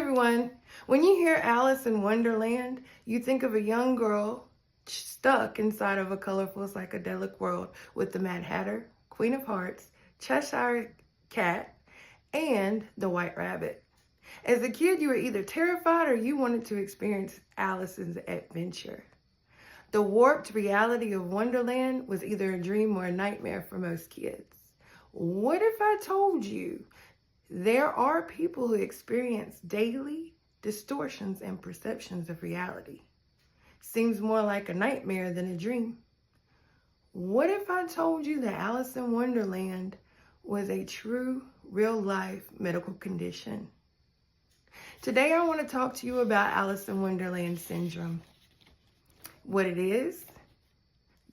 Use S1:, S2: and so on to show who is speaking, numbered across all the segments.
S1: everyone. When you hear Alice in Wonderland, you think of a young girl stuck inside of a colorful psychedelic world with the Mad Hatter, Queen of Hearts, Cheshire Cat, and the White Rabbit. As a kid, you were either terrified or you wanted to experience Alice's adventure. The warped reality of Wonderland was either a dream or a nightmare for most kids. What if I told you there are people who experience daily distortions and perceptions of reality? Seems more like a nightmare than a dream. What if I told you that Alice in Wonderland was a true, real-life medical condition? Today, I want to talk to you about Alice in Wonderland syndrome, what it is,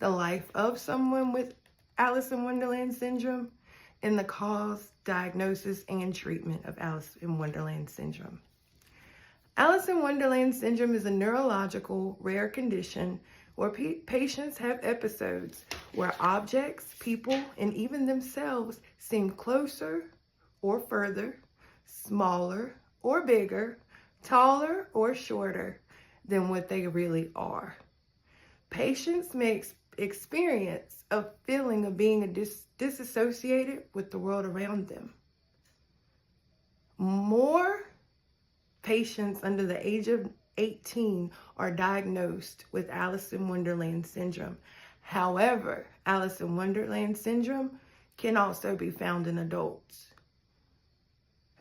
S1: the life of someone with Alice in Wonderland syndrome, and the cause, diagnosis, and treatment of Alice in Wonderland syndrome. Alice in Wonderland syndrome is a neurological rare condition where patients have episodes where objects, people, and even themselves seem closer or further, smaller or bigger, taller or shorter than what they really are. Patients may experience a feeling of being disassociated with the world around them. More patients under the age of 18 are diagnosed with Alice in Wonderland syndrome. However, Alice in Wonderland syndrome can also be found in adults.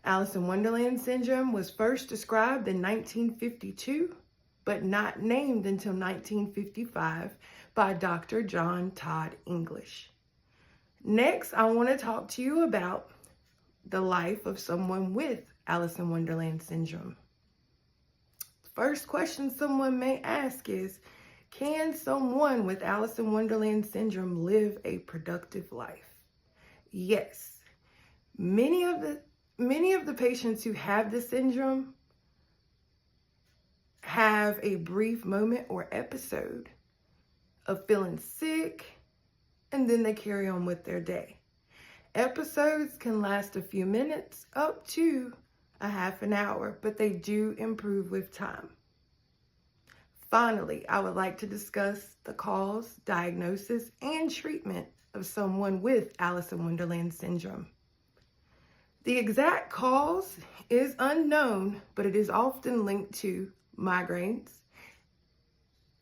S1: Alice in Wonderland syndrome was first described in 1952, but not named until 1955 by Dr. John Todd English. Next, I want to talk to you about the life of someone with Alice in Wonderland syndrome. First question someone may ask is, can someone with Alice in Wonderland syndrome live a productive life? Yes. Many of the patients who have the syndrome have a brief moment or episode of feeling sick, and then they carry on with their day. Episodes can last a few minutes up to a half an hour, but they do improve with time. Finally, I would like to discuss the cause, diagnosis, and treatment of someone with Alice in Wonderland syndrome. The exact cause is unknown, but it is often linked to migraines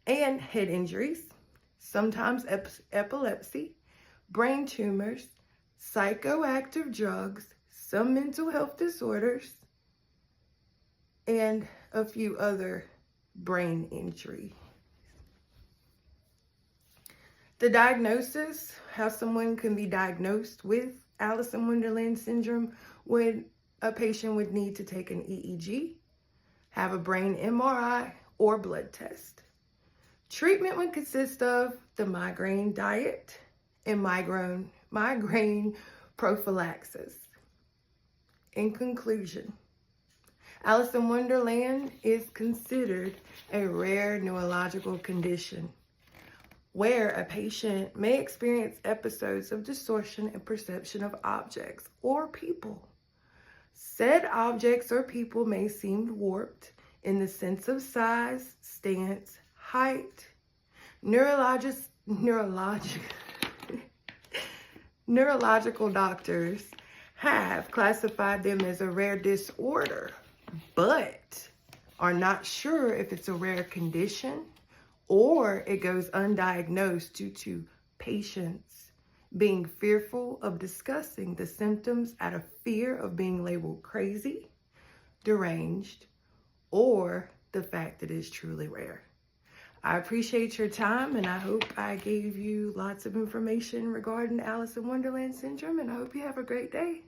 S1: and head injuries, sometimes epilepsy, brain tumors, psychoactive drugs, some mental health disorders, and a few other brain injury. The diagnosis, how someone can be diagnosed with Alice in Wonderland syndrome, when a patient would need to take an EEG, have a brain MRI, or blood test. Treatment would consist of the migraine diet and migraine prophylaxis. In conclusion, Alice in Wonderland is considered a rare neurological condition where a patient may experience episodes of distortion and perception of objects or people. Said objects or people may seem warped in the sense of size, stance, height. Neurological doctors have classified them as a rare disorder, but are not sure if it's a rare condition or it goes undiagnosed due to patients being fearful of discussing the symptoms out of fear of being labeled crazy, deranged, or the fact that it's truly rare. I appreciate your time, and I hope I gave you lots of information regarding Alice in Wonderland syndrome, and I hope you have a great day.